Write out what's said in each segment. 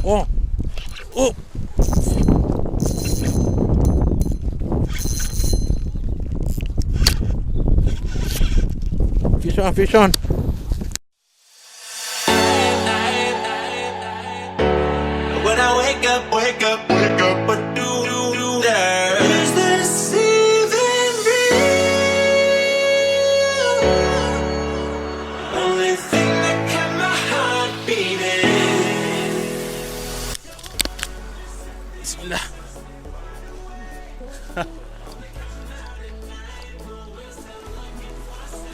Oh. Oh. Fish on. When I wake up, what do there? Is this even real? Only thing that kept my heart beating. Bismillah.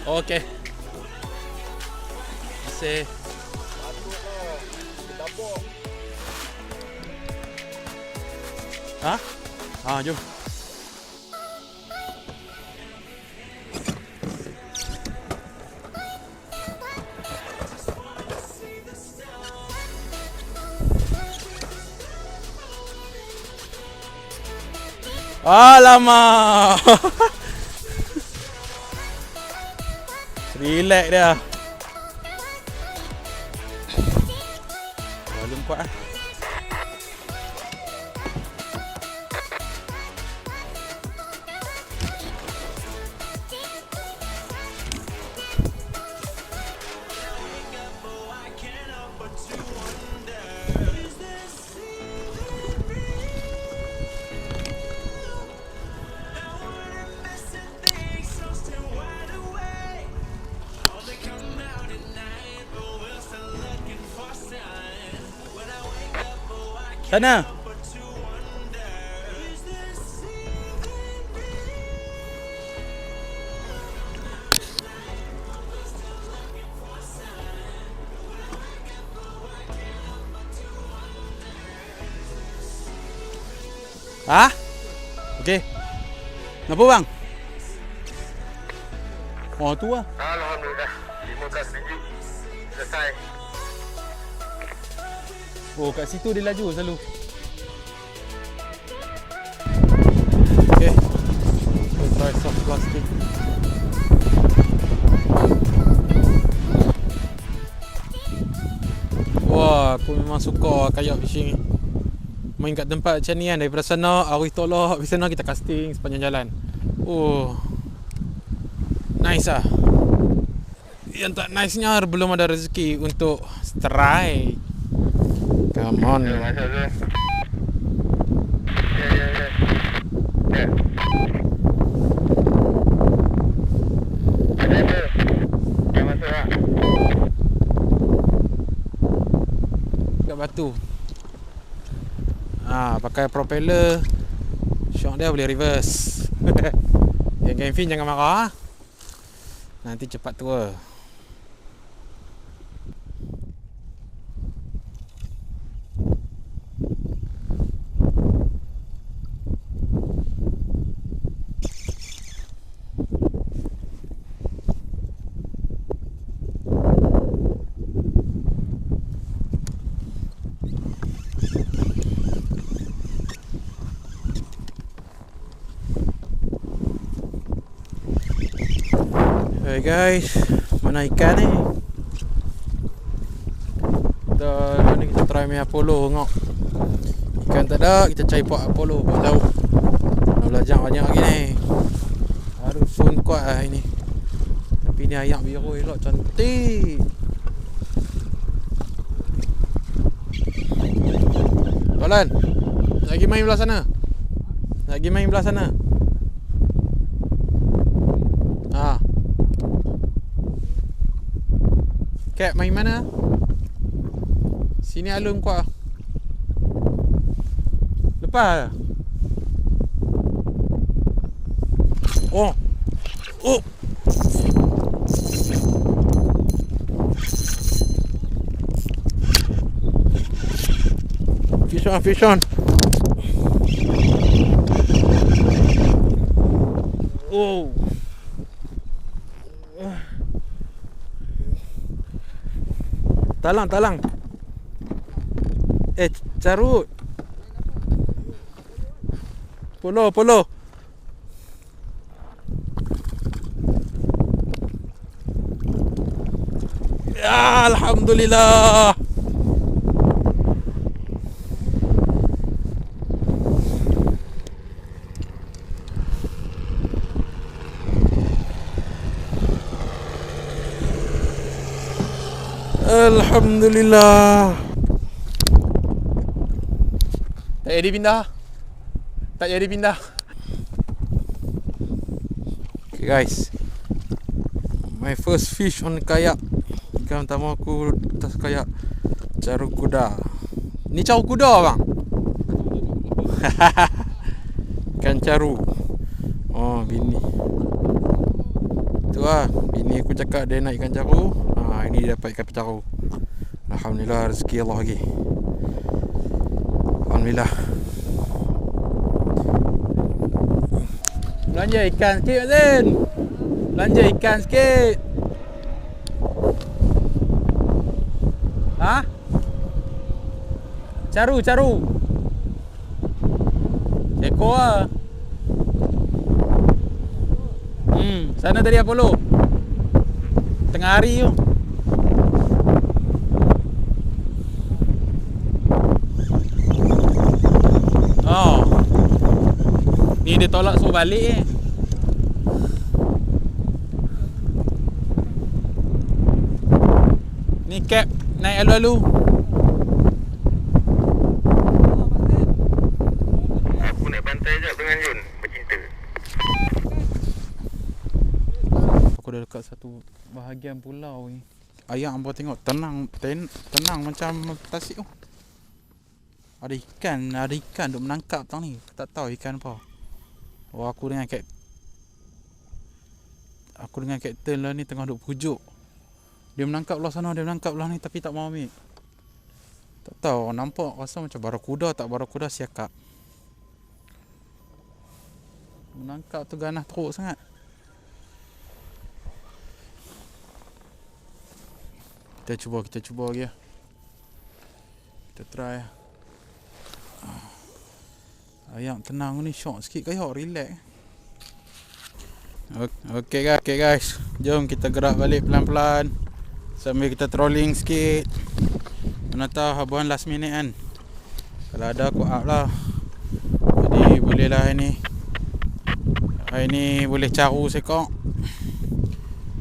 Okay. Masih. Hah? Jom. Alamak. Relax dia. Belum kuat ah. Sana. Hah? Okey. Kenapa bang? Oh tu lah. Alhamdulillah, 15 biji selesai. Oh, kat situ dia laju selalu. Okay. Let's try soft plastic. Wah, aku memang suka kayak fishing. Main kat tempat macam ni kan, daripada sana arus tolak, dari sana kita casting sepanjang jalan. Oh. Nice ah. Yang tak nice-nya belum ada rezeki untuk strike. Come on. Masuk tu. Ya. Ada apa? Yang masuk lah. Kat batu. Pakai propeller. Shock dia boleh reverse. Yang Genfin jangan marah. Nanti cepat tua. Hey guys, mana ikan ni? Kita try main Apollo tengok. Ikan tak ada, kita cari pot Apollo, pot laut. Dah belajar banyak lagi ni. Harus sun kuat lah ini. Tapi ni ayak biru elok, cantik. Balan, lagi main belah sana. Lagi main belah sana. Kayak main mana? Sini alun kuat. Lepas. Oh. Oh. Fish on. Oh. Talang. Caru. Polo. Ya, alhamdulillah. Alhamdulillah. Tak jadi pindah. Tak jadi pindah. Okay guys, my first fish on kayak. Ikan pertama aku atas kayak caru kuda. Ni caru kuda bang. Ikan caru. Oh bini. Tu lah, bini aku cakap dia nak ikan caru. Ini dia dapat ikan caru. Alhamdulillah, rezeki Allah lagi. Alhamdulillah. Belanja ikan sikit Mak Zain. Belanja ikan sikit. Ha? Caru. Sekor lah. Sana tadi Apollo. Tengah hari tu. Oh. Ni dia tolak suruh balik Ni cap naik alu-alu. Aku naik pantai je dengan Jun bercinta. Aku dah dekat satu bahagian pulau ni. Ayah hangpa tengok tenang macam tasik tu. Ada ikan duk menangkap tau ni. Tak tahu ikan apa. Oh aku dengan kapten lah ni tengah duk pujuk. Dia menangkap belah sana, dia menangkap belah ni tapi tak mau ambil. Tak tahu, nampak rasa macam barakuda, tak barakuda siakap. Menangkap tu ganah teruk sangat. Kita cuba lagi lah. Kita try lah. Ayam tenang ni syok sikit kayak relax. Okay guys, jom kita gerak balik pelan-pelan sambil kita trolling sikit. Mana tahu habuan last minute kan. Kalau ada aku up lah. Jadi boleh lah hari ni boleh caru sekor.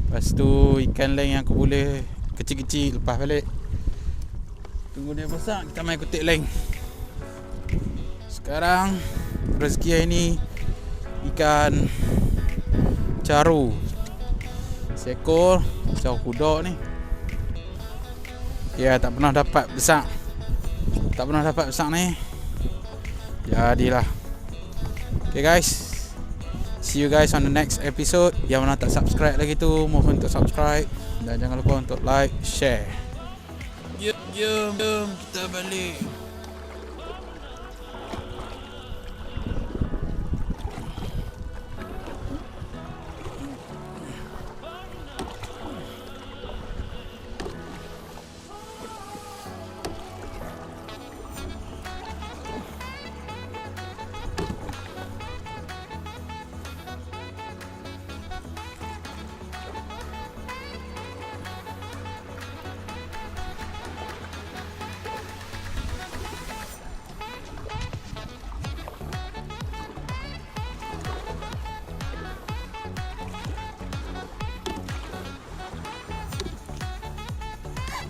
Lepas tu ikan lain yang aku boleh kecil-kecil lepas balik. Tunggu dia besar kita main kutip lain. Sekarang rezeki hari ni ikan caru sekor, caru kuda ni. Ya tak pernah dapat besar ni. Jadilah. Okay guys, see you guys on the next episode. Yang mana tak subscribe lagi tu, mohon untuk subscribe. Dan jangan lupa untuk like, share. Jom kita balik.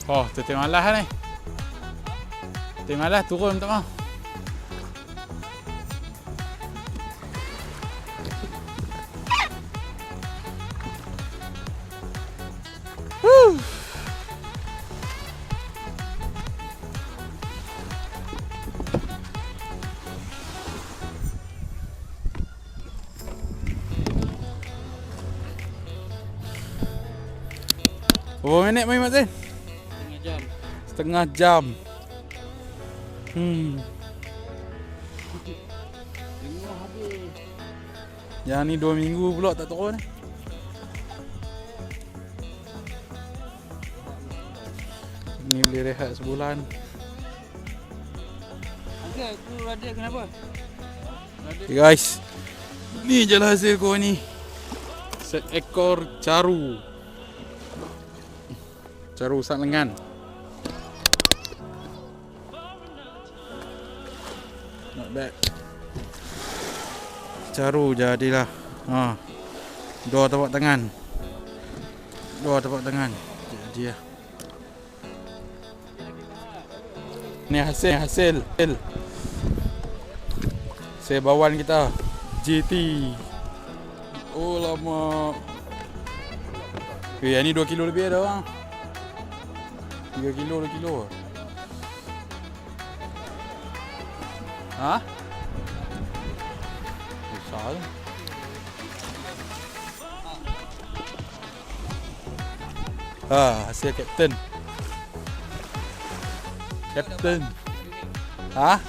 Oh, tu tengok malas ni. Tengok malas turun tak mau. Berapa minit main Mak Zain? Setengah jam. Yang ni 2 minggu pula tak turun ni. Ni boleh rehat sebulan. Okey, tu radio kenapa? Okay guys, ni je lah hasil kau ni. Seekor caru. Caru sak lengan. Not bad. Caru jadilah. Dua tapak tangan. Jadi lah. Ni hasil. Saya bawan kita GT. Oh lama. Yang ni 2 kilo lebih dah bang. 3 kilo, 2 kilo. Ha? Besar tu. Hasil Kapten.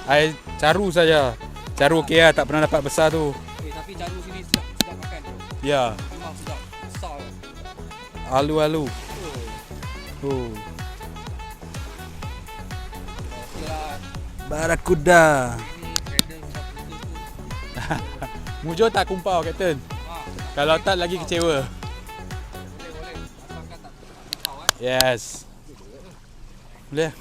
Air caru saja. Caru okey lah, tak pernah dapat besar tu. Tapi caru sini sedap makan. Ya. Memang sedap. Besar. Alu. Oh. Okeylah. Baracudda. Ini trader sudah putus tu. Mujur tak kumpau Kapten? Kalau tak lagi kecewa. Boleh. Asalkan tak kau Yes. Boleh.